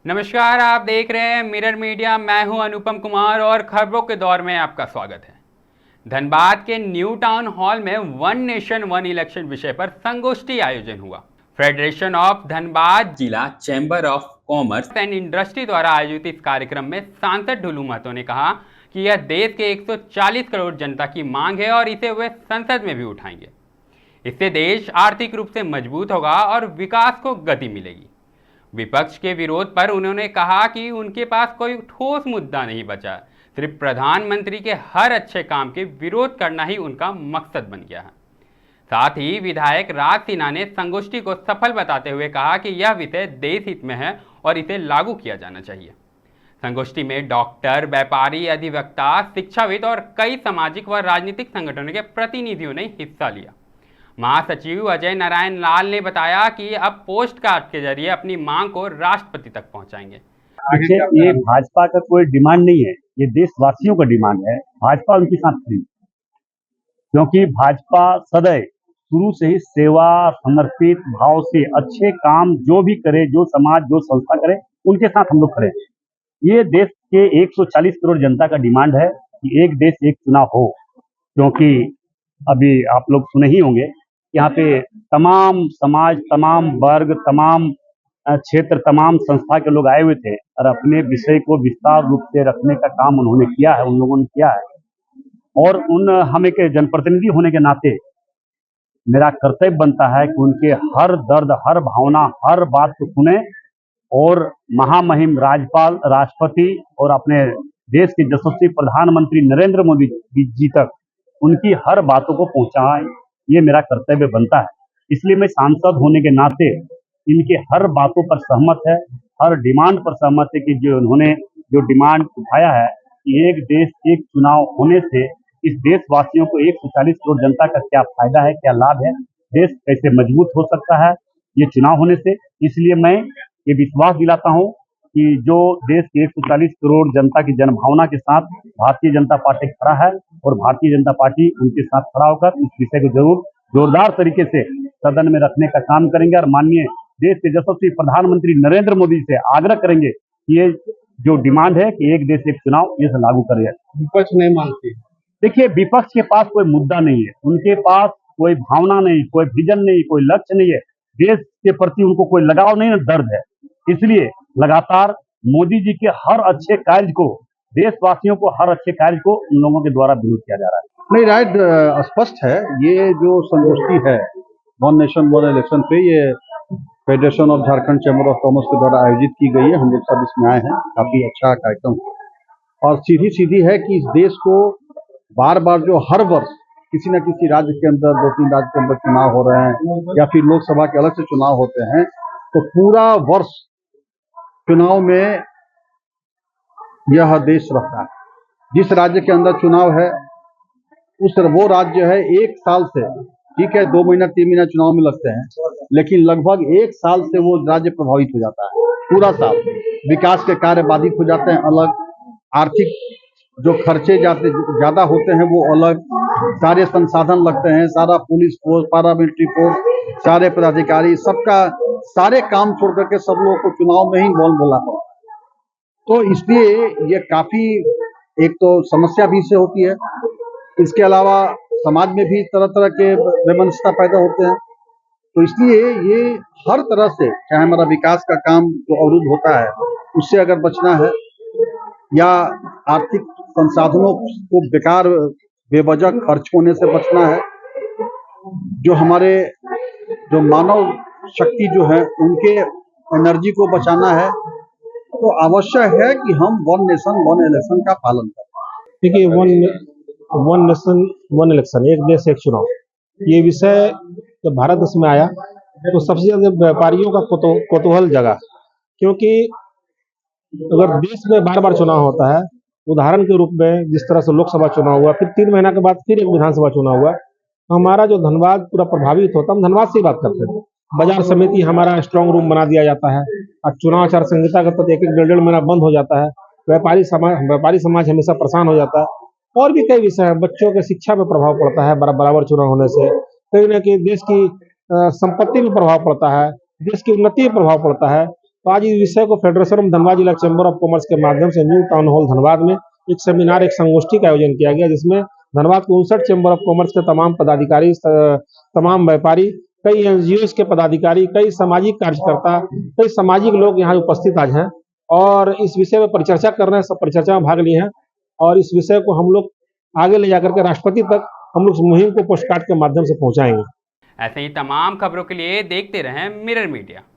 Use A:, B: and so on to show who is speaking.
A: नमस्कार, आप देख रहे हैं मिरर मीडिया। मैं हूं अनुपम कुमार और खबरों के दौर में आपका स्वागत है। धनबाद के न्यू टाउन हॉल में वन नेशन वन इलेक्शन विषय पर संगोष्ठी आयोजन हुआ। फेडरेशन ऑफ धनबाद जिला chamber of commerce and industry द्वारा आयोजित इस कार्यक्रम में सांसद ढुलू महतो ने कहा कि यह देश के 140 करोड़ जनता की मांग है और इसे वे संसद में भी उठाएंगे। इससे देश आर्थिक रूप से मजबूत होगा और विकास को गति मिलेगी। विपक्ष के विरोध पर उन्होंने कहा कि उनके पास कोई ठोस मुद्दा नहीं बचा, सिर्फ प्रधानमंत्री के हर अच्छे काम के विरोध करना ही उनका मकसद बन गया है। साथ ही विधायक राज सिन्हा ने संगोष्ठी को सफल बताते हुए कहा कि यह विषय देश हित में है और इसे लागू किया जाना चाहिए। संगोष्ठी में डॉक्टर, व्यापारी, अधिवक्ता, शिक्षाविद और कई सामाजिक व राजनीतिक संगठनों के प्रतिनिधियों ने हिस्सा लिया। महासचिव अजय नारायण लाल ने बताया कि अब पोस्ट कार्ड के जरिए अपनी मांग को राष्ट्रपति तक पहुंचाएंगे।
B: ये भाजपा का कोई डिमांड नहीं है, ये देशवासियों का डिमांड है। भाजपा उनके साथ खड़ी, क्योंकि भाजपा सदैव शुरू से ही सेवा समर्पित भाव से अच्छे काम जो भी करे, जो समाज जो संस्था करे, उनके साथ हम लोग खड़े हैं। ये देश के 140 करोड़ जनता का डिमांड है कि एक देश एक चुनाव हो, क्योंकि अभी आप लोग सुने ही होंगे, यहाँ पे तमाम समाज, तमाम वर्ग, तमाम क्षेत्र, तमाम संस्था के लोग आए हुए थे और अपने विषय को विस्तार रूप से रखने का काम उन्होंने किया है, उन लोगों ने किया है। और हम एक जनप्रतिनिधि होने के नाते मेरा कर्तव्य बनता है कि उनके हर दर्द, हर भावना, हर बात को सुने और महामहिम राज्यपाल, राष्ट्रपति और अपने देश के यशस्वी प्रधानमंत्री नरेंद्र मोदी जी तक उनकी हर बातों को पहुंचाएं, ये मेरा कर्तव्य बनता है। इसलिए मैं सांसद होने के नाते इनके हर बातों पर सहमत है, हर डिमांड पर सहमत है कि जो उन्होंने जो डिमांड उठाया है कि एक देश एक चुनाव होने से इस देशवासियों को 140 करोड़ जनता का क्या फायदा है, क्या लाभ है, देश कैसे मजबूत हो सकता है ये चुनाव होने से। इसलिए मैं ये विश्वास दिलाता हूँ कि जो देश के 140 करोड़ जनता की जनभावना के साथ भारतीय जनता पार्टी खड़ा है और भारतीय जनता पार्टी उनके साथ खड़ा होकर इस विषय को जरूर जोरदार तरीके से सदन में रखने का काम करेंगे और माननीय देश के यशस्वी प्रधानमंत्री नरेंद्र मोदी से आग्रह करेंगे कि ये जो डिमांड है कि एक देश एक चुनाव, ये लागू करें।
C: विपक्ष नहीं मानती।
B: देखिए, विपक्ष के पास कोई मुद्दा नहीं है, उनके पास कोई भावना नहीं, कोई विजन नहीं, कोई लक्ष्य नहीं है, देश के प्रति उनको कोई लगाव नहीं, दर्द है। इसलिए लगातार मोदी जी के हर अच्छे कार्य को, देशवासियों को हर अच्छे कार्य को उन लोगों के द्वारा विरोध किया जा रहा है।
C: नहीं, राइट, स्पष्ट है। ये जो संगोष्ठी है वन नेशन वन इलेक्शन पे, ये federation of Jharkhand chamber of commerce के द्वारा आयोजित की गई है। हम लोग सब इसमें आए हैं, काफी अच्छा कार्यक्रम और सीधी है कि इस देश को बार बार जो हर वर्ष किसी न किसी राज्य के अंदर, 2-3 राज्य के अंदर चुनाव हो रहे हैं या फिर लोकसभा के अलग से चुनाव होते हैं, तो पूरा वर्ष चुनाव में यह देश रहता है। जिस राज्य के अंदर चुनाव है वो राज्य है, एक साल से, ठीक है 2 महीना 3 महीना चुनाव में लगते हैं, लेकिन लगभग 1 साल से वो राज्य प्रभावित हो जाता है। पूरा साल विकास के कार्य बाधित हो जाते हैं, अलग आर्थिक जो खर्चे ज्यादा होते हैं वो अलग, सारे संसाधन लगते हैं, सारा पुलिस फोर्स, पारामिलिट्री फोर्स, सारे पदाधिकारी, सबका सारे काम छोड़ करके सब लोगों को चुनाव में ही बोलना पड़ता है। तो इसलिए ये काफी एक तो समस्या भी इससे होती है, इसके अलावा समाज में भी तरह तरह के वैमनस्यता पैदा होते हैं। तो इसलिए ये हर तरह से, चाहे हमारा विकास का काम जो अवरुद्ध होता है उससे अगर बचना है या आर्थिक संसाधनों को बेकार बेवजह खर्च होने से बचना है, जो हमारे जो मानव शक्ति जो है उनके एनर्जी को बचाना है, तो आवश्यक है कि हम वन नेशन वन इलेक्शन का पालन करें।
D: देखिए, वन नेशन वन इलेक्शन, एक देश एक चुनाव, ये विषय जब भारत देश में आया तो सबसे ज्यादा व्यापारियों का कौतूहल जगा, क्योंकि अगर देश में बार बार चुनाव होता है, उदाहरण के रूप में जिस तरह से लोकसभा चुनाव हुआ, फिर 3 महीना के बाद फिर एक विधानसभा चुनाव हुआ, हमारा जो धनबाद पूरा प्रभावित होता, हम धनबाद से ही बात करते थे। बाजार समिति हमारा स्ट्रांग रूम बना दिया जाता है और चुनाव आचार संहिता का तहत 1-1 महीना बंद हो जाता है। व्यापारी समाज हमेशा परेशान हो जाता है। और भी कई विषय हैं, बच्चों के शिक्षा पे प्रभाव पड़ता है बराबर चुनाव होने से, कहीं ना कहीं देश की संपत्ति में प्रभाव पड़ता है, देश की उन्नति में प्रभाव पड़ता है। तो आज इस विषय को फेडरेशन ऑफ धनबाद जिला चैम्बर ऑफ कॉमर्स के माध्यम से न्यू टाउन हॉल धनबाद में एक सेमिनार, एक संगोष्ठी का आयोजन किया गया, जिसमें धनबाद के 59 चैम्बर ऑफ कॉमर्स के तमाम पदाधिकारी, तमाम व्यापारी, कई एनजीओ के पदाधिकारी, कई सामाजिक कार्यकर्ता, कई सामाजिक लोग यहाँ उपस्थित आज हैं और इस विषय में परिचर्चा कर रहे हैं। सब परिचर्चा में भाग लिए हैं और इस विषय को हम लोग आगे ले जाकर के राष्ट्रपति तक हम लोग इस मुहिम को पोस्टकार्ड के माध्यम से पहुंचाएंगे।
A: ऐसे ही तमाम खबरों के लिए देखते रहें मिरर मीडिया।